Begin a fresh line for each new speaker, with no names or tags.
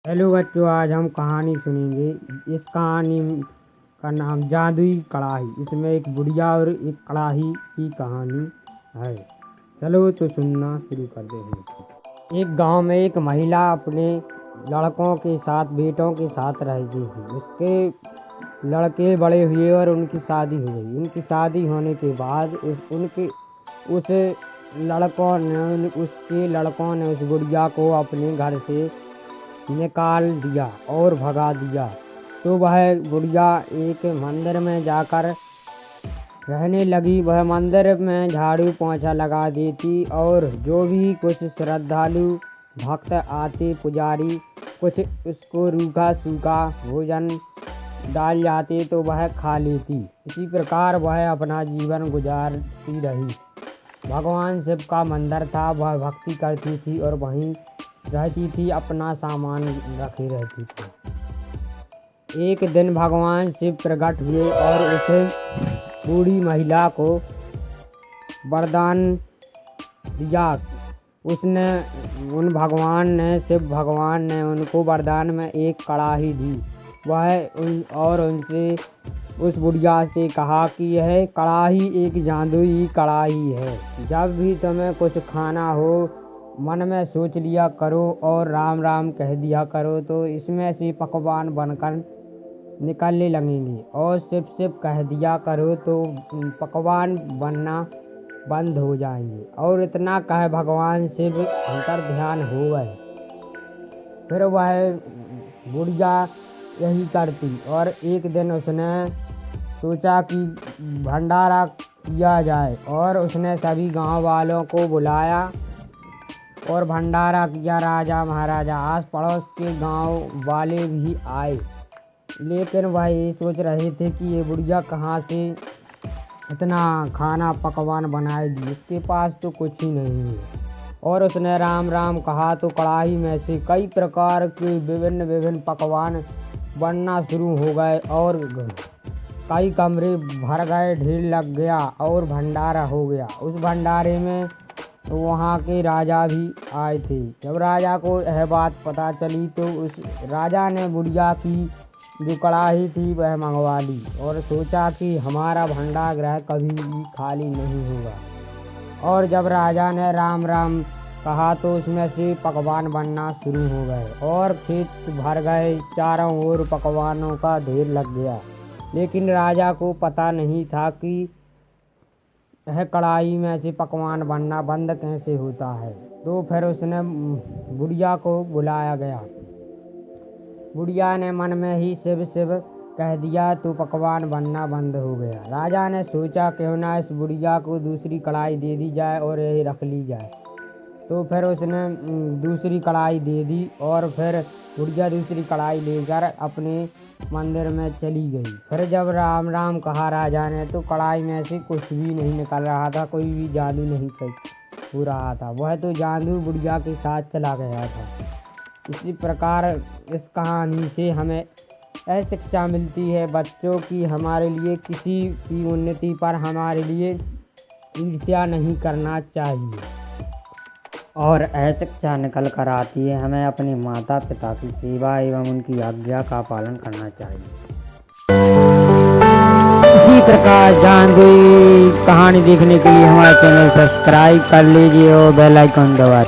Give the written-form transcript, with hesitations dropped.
Hello बच्चों, आज हम कहानी सुनेंगे। इस कहानी का नाम जादुई कढ़ाई। इसमें एक बुढ़िया और एक कढ़ाई की कहानी है। चलो तो सुनना शुरू करते हैं। एक गांव में एक महिला अपने लड़कों के साथ, बेटों के साथ रहती थी। उसके लड़के बड़े हुए और उनकी शादी हो गई। उनकी शादी होने के बाद उसके लड़कों ने उस बुढ़िया को अपने घर से निकाल दिया और भगा दिया। तो वह बुढ़िया एक मंदिर में जाकर रहने लगी। वह मंदिर में झाड़ू पोंछा लगा देती और जो भी कुछ श्रद्धालु भक्त आते, पुजारी कुछ उसको रूखा सूखा भोजन डाल जाते तो वह खा लेती। इसी प्रकार वह अपना जीवन गुजारती रही। भगवान शिव का मंदिर था, वह भक्ति करती थी और वहीं रहती थी, अपना सामान रखे रहती थी। एक दिन भगवान शिव प्रकट हुए और उस बूढ़ी महिला को वरदान दिया। शिव भगवान ने उनको वरदान में एक कढ़ाई दी। उनसे उस बुढ़िया से कहा कि यह कढ़ाई एक जादुई कढ़ाई है। जब भी तुम्हें कुछ खाना हो, मन में सोच लिया करो और राम राम कह दिया करो, तो इसमें से पकवान बनकर निकलने लगेंगे। और शिव शिव कह दिया करो तो पकवान बनना बंद हो जाएंगे। और इतना कहे भगवान शिव अंतर ध्यान हो गए। फिर वह बुढ़िया यही करती और एक दिन उसने सोचा कि भंडारा किया जाए और उसने सभी गांव वालों को बुलाया और भंडारा किया। राजा महाराजा, आस पड़ोस के गांव वाले भी आए, लेकिन वह ये सोच रहे थे कि ये बुढ़िया कहाँ से इतना खाना पकवान बनाएगी, इसके पास तो कुछ ही नहीं है। और उसने राम राम कहा तो कढ़ाई में से कई प्रकार के विभिन्न पकवान बनना शुरू हो गए और कई कमरे भर गए, ढेर लग गया और भंडारा हो गया। उस भंडारे में तो वहाँ के राजा भी आए थे। जब राजा को यह बात पता चली तो उस राजा ने बुढ़िया की जो कढ़ाई थी वह मंगवा ली और सोचा कि हमारा भंडारगृह कभी भी खाली नहीं होगा। और जब राजा ने राम राम कहा तो उसमें से पकवान बनना शुरू हो गए और खेत भर गए, चारों ओर पकवानों का ढेर लग गया। लेकिन राजा को पता नहीं था कि यह कढ़ाई में से पकवान बनना बंद कैसे होता है। तो फिर उसने बुढ़िया को बुलाया गया। बुढ़िया ने मन में ही शिव शिव कह दिया तो पकवान बनना बंद हो गया। राजा ने सोचा क्यों ना इस बुढ़िया को दूसरी कढ़ाई दे दी जाए और यही रख ली जाए। तो फिर उसने दूसरी कढ़ाई दे दी और फिर बुढ़िया दूसरी कढ़ाई लेकर अपने मंदिर में चली गई। फिर जब राम राम कहा राजा ने तो कढ़ाई में से कुछ भी नहीं निकल रहा था, कोई भी जादू नहीं हो रहा था। वह तो जादू बुढ़िया के साथ चला गया था। इसी प्रकार इस कहानी से हमें यह शिक्षा मिलती है बच्चों की हमारे लिए किसी की उन्नति पर हमारे लिए ईर्ष्या नहीं करना चाहिए। और यह शिक्षा निकल कर आती है हमें अपने माता पिता की सेवा एवं उनकी आज्ञा का पालन करना चाहिए। इसी प्रकार जादुई कहानी देखने के लिए हमारा चैनल सब्सक्राइब कर लीजिए और बेल आइकन दबा